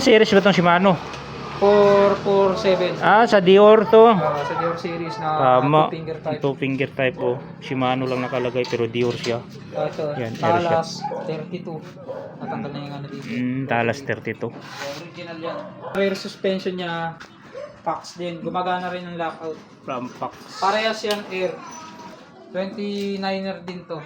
series ba itong Shimano? 447. Sa Dior to. Sa Dior series na Tama. 2-finger type. 2-finger type oh. Shimano lang nakalagay pero Dior siya. Ito, Yan, Talas 32. Natanggal na yung ano dito. Talas 32. Original yan. Rear suspension niya, Pax din. Gumagana rin ng lockout. From Pax. Parehas yan air. 29er din to.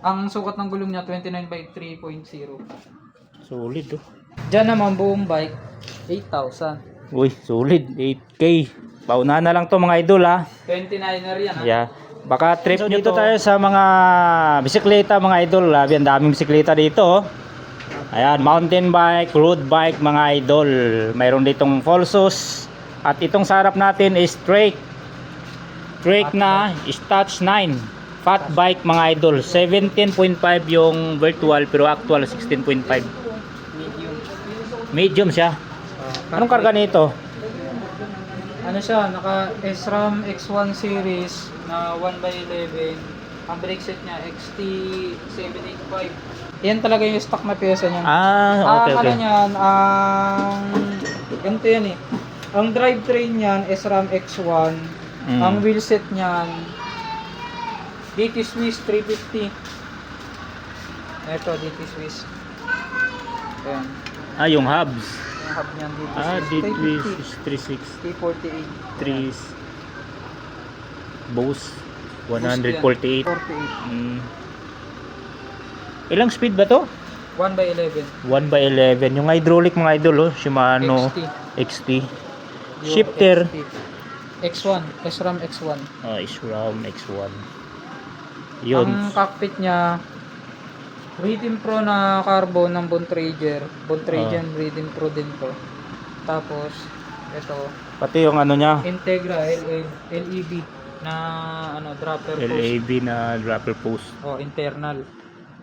Ang sukat ng gulong niya 29 by 3.0. Solid oh. Diyan naman buong bike 8,000. Uy, solid. 8K. Paunahan na lang to mga idol ha. 29er yan ha. Yeah. Baka trip nyo dito tayo sa mga bisikleta mga idol. Labi, ang daming bisikleta dito oh. Ayan, mountain bike, road bike mga idol. Mayroon ditong Volsos. At itong sa harap natin is Trek. Trek na Stats 9. Fat bike mga idol. 17.5 yung virtual pero actual 16.5. Medium. Medium siya. Anong karga nito? Ano siya, naka SRAM X1 series na 1x11. Ang brake set niya XT785. Yan talaga yung stock na pyesa niya. Okay, Ano okay. niyan, ganito yan eh. Ang drivetrain niyan, SRAM X1. Ang wheelset niyan, DT Swiss 350. Ito, DT Swiss. Ayan. Yung hubs. Yung hub niyan, DT Swiss. DT 350. 36. 3 Bose 148. 48. Ilang speed ba to? 1x11. 1x11. Yung hydraulic mga idol oh. Shimano XT. Shifter. X1. SRAM X1. SRAM X1. Yun. Ang cockpit niya, Rhythm Pro na carbon ng Bontrager. Bontrager Rhythm Pro din to. Tapos, ito. Pati yung ano niya. Integra LEB na dropper post. LAB na dropper post. Internal.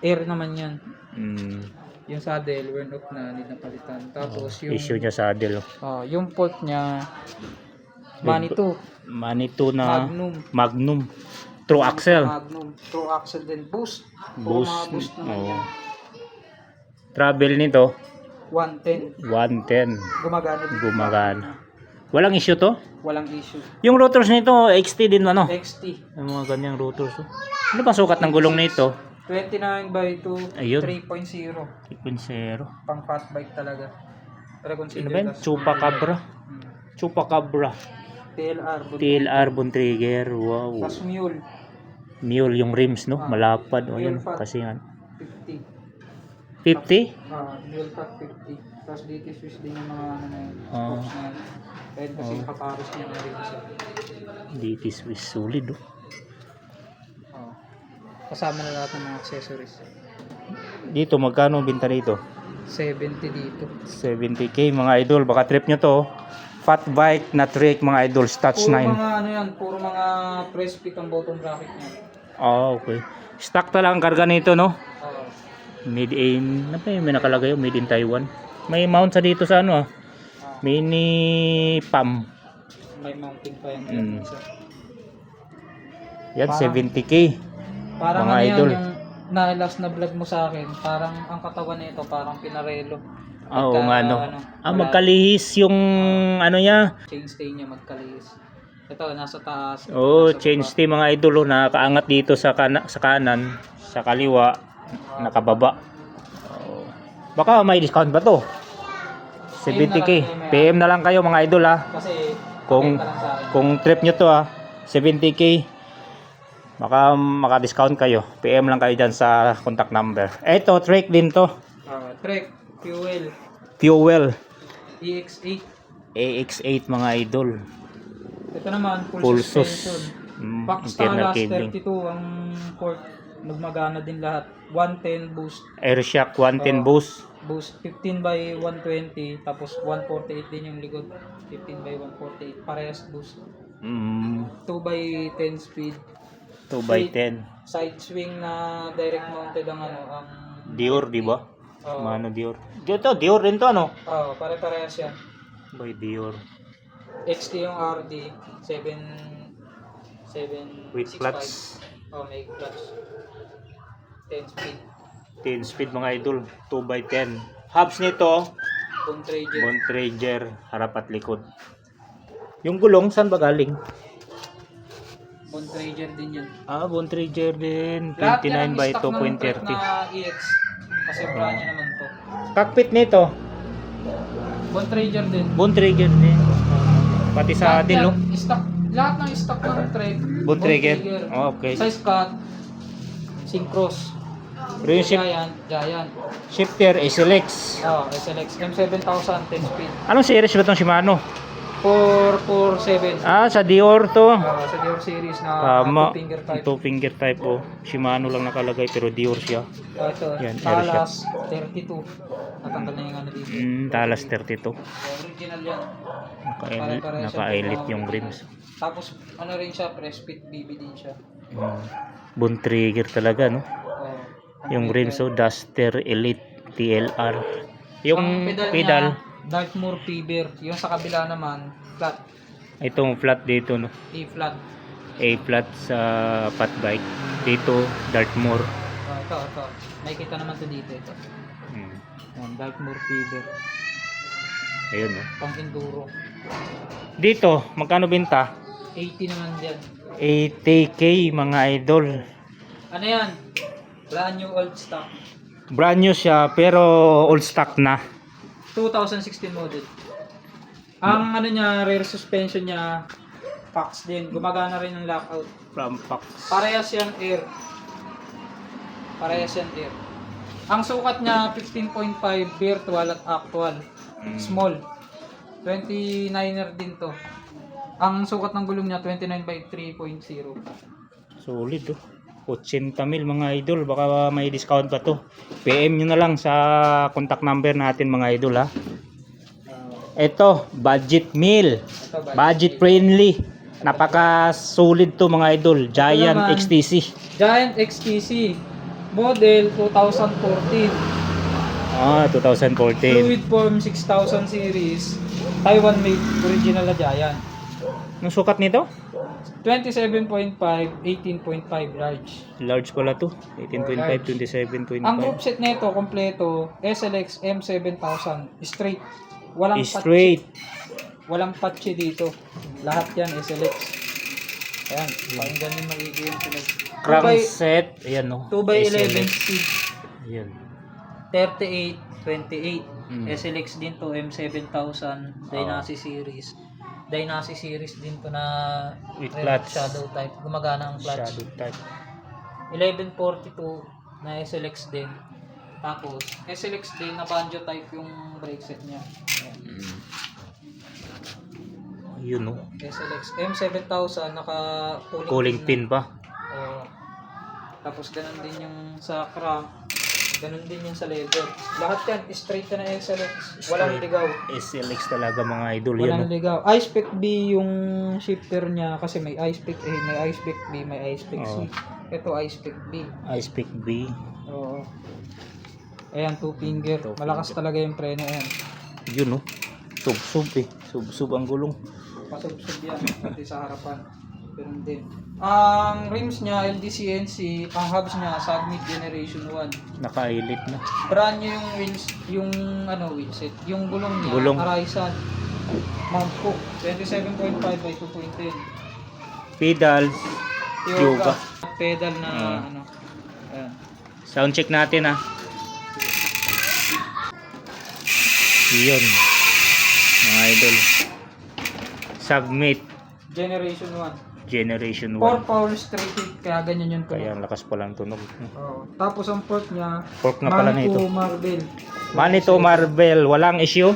Air naman yan. Mm. Yung saddle, worn off na, need na palitan. Tapos yung Issue niya saddle. yung port niya, Manitou. Manitou na Magnum. True axle. Magnum. True axle din. Boost. Boost. Mga boost naman yan. Travel nito 110. 110. Gumagana din. Gumagana. Walang issue to? Walang issue. Yung rotors nito XT din ano? XT. Yung mga ganyang rotors. Oh. Ano ba sukat ng gulong nito? 29 by 2, Ayun. 3.0. 3.0. Pang fat bike talaga. Pero Ano consider ba yun? Chupacabra. Chupacabra. TLR Bontrager. Wow. Tapos mule. Mule yung rims no? Malapad. O yan. Mule fat. Kasi nga. 50. 50? Mule fat 50. Tapos dito Swiss din yung mga ano na yun. Ah. Spokes na yun. Kahit kasi kaparos niya na rin siya. DT Swiss. Solid oh. Kasama na lahat ng mga accessories. Dito magkano ang binta dito? 70 dito. 70k mga idol. Baka trip nyo to. Fat bike na Trek mga idol. Stats 9. Puro mga ano yan. Puro mga press fit ang bottom bracket niya. Okay. Stock talaga ang karga nito no? Oo. Made in, may nakalagay yung made in Taiwan. May mount sa dito sa ano mini pam. May mounting pa yan. Yan, 70k. Parang mga ano idol. yan, yung na-last na vlog mo sa akin, parang ang katawan nito parang pinarelo. Oo nga no. Magkalihis yung ano niya. Chainstay niya magkalihis. Ito, nasa taas. Oh, chainstay mga idol. Nakaangat dito sa kanan, sa kaliwa, nakababa. Baka may discount ba to? 70k. PM na lang kayo mga idol ha. Kasi Kung trip nyo to ha, 70k. Baka maka-discount kayo. PM lang kayo dyan sa contact number. Eto, Trek din to. Trek, Fuel. EX8. AX8 mga idol. Ito naman, full Pulsos. suspension. Internal Paxtalas cabling. 32 ang port. Nagmagana din lahat. 110 boost. Airshock 110 boost. Boost 15 by 120. Tapos 148 din yung likod. 15 by 148. Parehas boost. 2 by 10 speed. 2x10. Side swing na direct mounted ang ang Dior, di ba? Oo. Mano Dior. Dito, Dior din to ano? Pare-parehas yan. By Dior. XT yung RD 7 With clutch. may clutch. 10 speed. 10 speed mga idol. 2x10. Hubs nito, Bontrager. Bontrager, harap at likod. Yung gulong, saan ba galing? Bontrager din yan. Bontrager din. Lahat 29 yan ang by stock ng trek 2.30. na EX. Kasi brand niya naman to. Cockpit nito, Bontrager din. Bontrager din. Pati sa Lahat dilo. yan, lahat ng stock ng trek. Bontrager. Okay. Size cut. Syncros. Pero yung Giant. shifter, SLX. SLX M7000 10 speed. Anong series ba itong Shimano? 447. Sa Dior to. Sa Dior series na Tama. 2 finger type. 2 finger type oh. Shimano lang nakalagay pero Dior siya. Ito, Yan, Talas 32. Natanggal na yung ano dito. Talas 32. Original yan. Naka-elite, naka-elite yung rims. Tapos ano rin siya, press fit BB din siya. Bontrager talaga no. Yung Ang rims Duster Elite TLR. Yung pedal pedal niya, Dartmoor Fiber. Yung sa kabila naman, flat. itong flat dito no. A-flat. A-flat sa fat bike. Dito Dartmoor. Ito. Nakikita naman to dito ito. Yan, Dartmoor Fiber. Ayun no. Pang enduro. Dito, magkano benta? 80 naman yan. 80k mga idol. Ano yan? Brand new old stock. Brand new siya pero old stock na. 2016 model. Ang ano niya, rear suspension niya, Pax din. Gumagana rin ng lockout. From Pax. Parehas yan air. Ang sukat niya 15.5 virtual at actual. Small. 29er din to. Ang sukat ng gulong niya 29 by 3.0. Solid oh. 80 mil mga idol, baka may discount pa to. PM nyo na lang sa contact number natin mga idol ha. Ito, budget meal. Budget friendly. Napaka solid to mga idol. Giant naman, XTC. Giant XTC. Model 2014. 2014. Fluid form 6000 series. Taiwan made, original na Giant. Anong sukat nito? 27.5, 18.5 large. Large pala to. 18.5, 27.5. Ang group set nito kompleto, SLX M7000 straight. Walang Straight. patche. Walang patche dito. Lahat yan SLX. Ayan, pakinggan yung magiging yung tunog. Crankset. Ayan no. 2x11 SLX. speed. Ayan. 38, 28. SLX din to M7000 Dynasty series. Dynasty series din to na With red clutch. shadow type. Gumagana ang clutch. Shadow type. 1142 na SLX din. Tapos SLX din na banjo type yung brake set niya. Ayan. Yun no. SLX M7000 naka Cooling pin pa. Tapos ganun din yung sa crank. Ganun din yung sa lever. Lahat yan straight na SLX. Walang Straight. ligaw. SLX talaga mga idol. Walang Yan no. ligaw. iSpec B yung shifter niya kasi may iSpec A, may iSpec B, may iSpec C. Ito iSpec B. iSpec B. Oo. Ayan, 2 finger. Malakas talaga yung preno. Ayan. Yun no. Sub-sub eh. Sub-sub ang gulong. Pasub-sub yan. Pati sa harapan. Ganun din. Ang rims niya, LDCNC. Ang hubs niya, Submit Generation 1. Naka-elite na. Brand new yung wheels, yung wheelset. Yung gulong niya, Gulong. Horizon. Mount Cook. 27.5 by 2.10. Pedals. Yoga. Pedal na Ayan. Sound check natin ah. Yun. Mga idol. Submit. Generation 1. Generation 1. 4 power straight hit, kaya ganyan yung Kaya tunog. ang lakas palang tunog. Tapos ang port niya, Fork na pala Manitou nito. Marble. Manito Marble. Walang issue.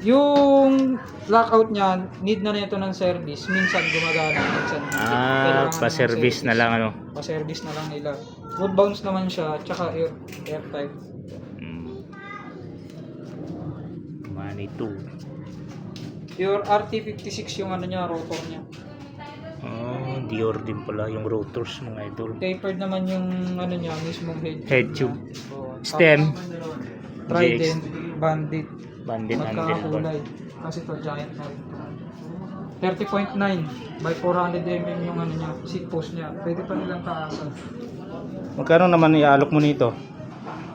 Yung lockout niya, need na nito ng service. Minsan gumagana, minsan hindi. Kailangan ng Pa-service na lang ano. Pa-service na lang nila. Wood bounce naman siya, tsaka air type. Manito. Your RT56 yung ano niya, rotor niya. Dior din pala yung rotors mga idol. Tapered naman yung ano niya, mismong head. Head tube. So, Stem. Trident, Bandit. Bandit handle. Magkakakulay. Kasi to giant na rin. 30.9 by 400 mm yung ano niya, seat post niya. Pwede pa nilang taasan. Magkano naman iaalok mo nito?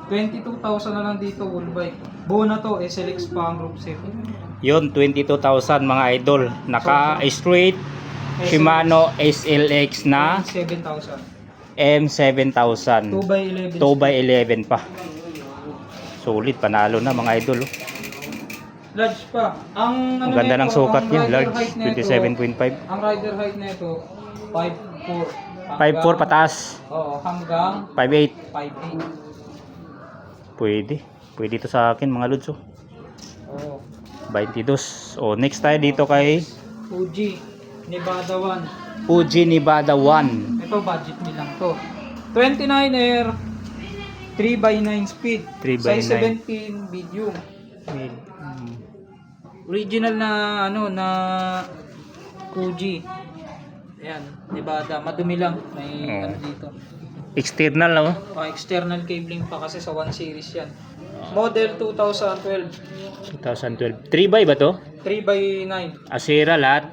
22,000 na lang dito, full bike. Buo na to, SLX pa ang group set. Yun, 22,000 mga idol. Naka straight Shimano SLX na 7,000. M7000. 2x11. 2x11 pa. Solid, panalo na mga idol. Oh. Large pa. Ang Ang ganda ng sukat niya, large, nito, 27.5. ang rider height nito 5'4". 5'4 pataas. Oo, hanggang 5'8. 5'8". Pwede. Pwede ito sa akin mga lods. Oh. Oo. 22. Oh, next tayo dito kay Fuji Nevada 1. Fuji Nevada 1. Ito budget nilang to. 29er 3x9 speed. 3x9. Size 17 medium. Original na ano na Fuji. Ayan, Nevada, madumi lang. May Oh. ano dito. External, no? External cabling pa kasi sa 1 series yan. Model 2012. 2012. 3x ba to? 3x9. Asera lahat.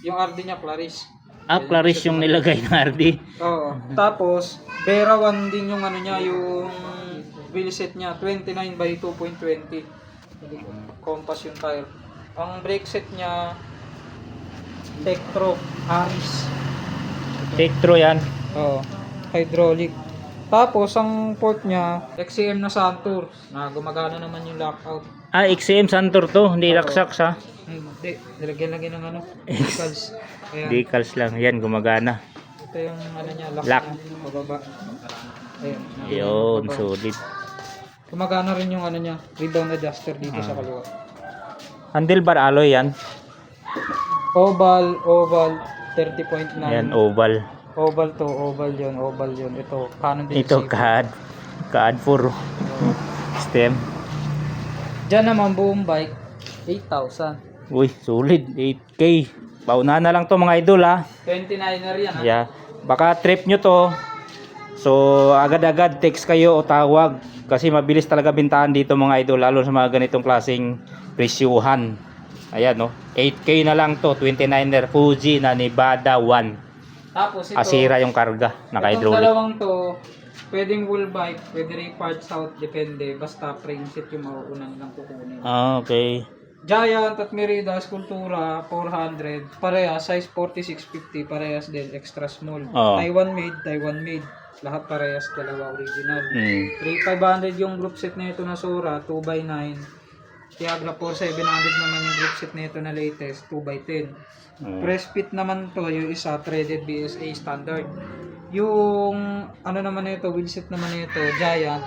Yung RD niya Claris. Claris yung nilagay ng RD. Oo. Tapos, Vera 1 din yung ano niya, yung wheelset niya, 29 by 2.20. Compass yung tire. Ang brake set niya, Tektro, Aris. Tektro yan. Oo. Hydraulic. Tapos, ang port niya, XCM na Santur, na gumagana naman yung lockout. XCM Santor to. Hindi raksak sa. Hindi, nilagyan ng ano, decals. Ayan. Decals lang. Yan, gumagana. Ito yung ano niya, lock, Lock. niya, pababa. Ayan. Yun, Pababa. solid. Gumagana rin yung ano niya, rebound adjuster dito sa kaliwa. Handlebar alloy yan. Oval, 30.9. Yan, oval. Oval to, oval yun. Ito, Canon din. Ito, CAD 4 stem. Diyan naman buong bike, 8,000. Uy, solid. 8K. Paunahan na lang to mga idol, ha. 29er yan ha. Yeah. Baka trip nyo to. So, agad-agad text kayo o tawag. Kasi mabilis talaga bintahan dito mga idol. Lalo sa mga ganitong klaseng presyuhan. Ayan, no. 8K na lang to. 29er Fuji na Nevada 1. Tapos ito, Asira yung karga. itong Naka-hydraulic. dalawang to, pwedeng full bike, pwede rin parts out, depende. Basta frame set yung mauuna nilang kukunin. Okay. Giant at Merida Sculptura 400, parehas size 4650, parehas din extra small. Oo. Taiwan made, lahat parehas, dalawa original. 3500 yung group set na ito na Sora 2x9. Tiagra 4700 naman yung group set na ito na latest 2x10. Press fit naman to, yung isa threaded BSA standard. Yung ano naman nito, wheelset naman nito Giant.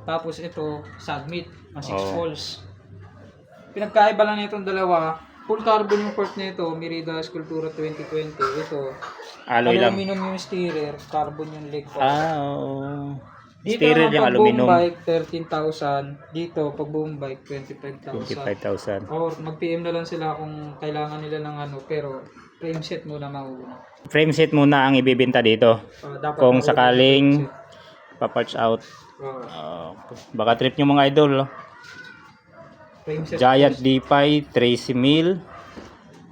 Tapos ito Submit na 6 poles. Pinagkaiba lang nitong dalawa, full carbon yung port nito, Merida Sculptura 2020. Ito, Alloy lang. aluminum yung steerer, carbon yung leg po. Oo. Dito Steerer naman yung pag aluminum. buong bike, 13,000. Dito, pag buong bike, 25,000. 25,000. Or mag-PM na lang sila kung kailangan nila ng ano, pero frame set muna mauuna. Frame set muna ang ibibenta dito. Dapat Kung mauuna sakaling yung frame pa-parts out. set. Baka trip nyo mga idol. No? Frame set Giant D-Pi 13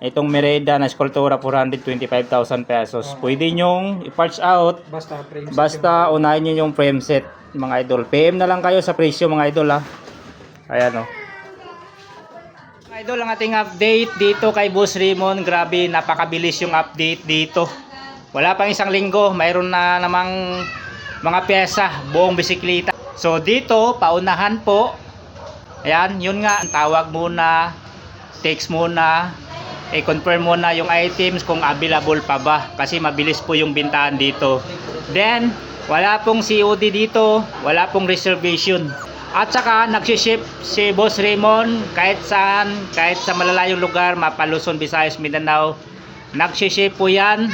Itong Merida na Sculptura 425,000 pesos. Pwede nyong i-parts out. basta frame set. Basta unahin nyo yung frame set mga idol. PM na lang kayo sa presyo mga idol, ha. Ayan, oh. Mga idol, ang ating update dito kay Boss Raymond. Grabe, napakabilis yung update dito. Wala pang isang linggo, mayroon na namang mga pyesa, buong bisikleta. So dito, paunahan po. Ayan, yun nga, tawag muna, text muna, i-confirm muna yung items kung available pa ba. Kasi mabilis po yung bintahan dito. Then, wala pong COD dito, wala pong reservation. At saka, nagsiship si Boss Raymond kahit saan, kahit sa malalayong lugar, Mapa, Luzon, Visayas, Mindanao. Nagsiship po yan.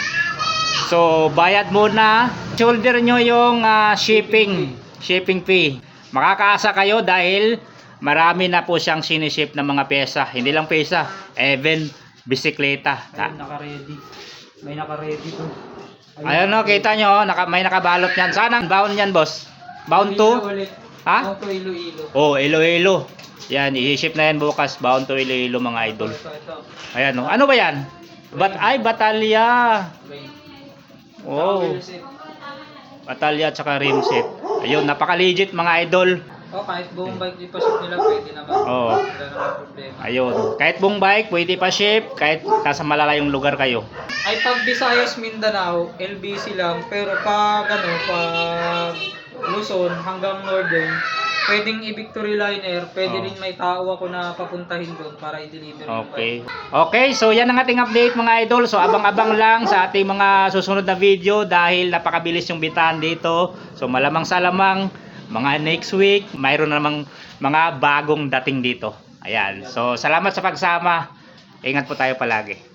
So, bayad muna. Shoulder nyo yung shipping fee. Makakaasa kayo dahil marami na po siyang siniship ng mga pyesa. Hindi lang pyesa, even bisikleta. Ayun, naka-ready. May naka-ready to. Ayun, no, kita nyo, may nakabalot yan. Sana bound yan, boss. Bound to? Ha? Bound to Iloilo. Oh, Iloilo. Yan, i-ship na yan bukas. Bound to Iloilo mga idol. Ito. Ayan, no. Ano ba yan? Batalya. Okay. Oh. Batalya at saka rim set. Ayun, napaka-legit mga idol. Kahit buong bike i-ship nila, pwede naman. Oo. Wala naman problema. Ayun. Kahit buong bike, pwede pa ship. Kahit nasa malalayong lugar kayo. Ay pag Visayas, Mindanao, LBC lang. Pero pag Luzon hanggang Northern, pwedeng i-Victory Liner, pwede rin may tao ako na papuntahin doon para i-deliver yung Okay. Okay, so yan ang ating update mga idol. So abang-abang lang sa ating mga susunod na video dahil napakabilis yung bitahan dito. So malamang sa lamang, mga next week, mayroon namang mga bagong dating dito. Ayan. So salamat sa pagsama. Ingat po tayo palagi.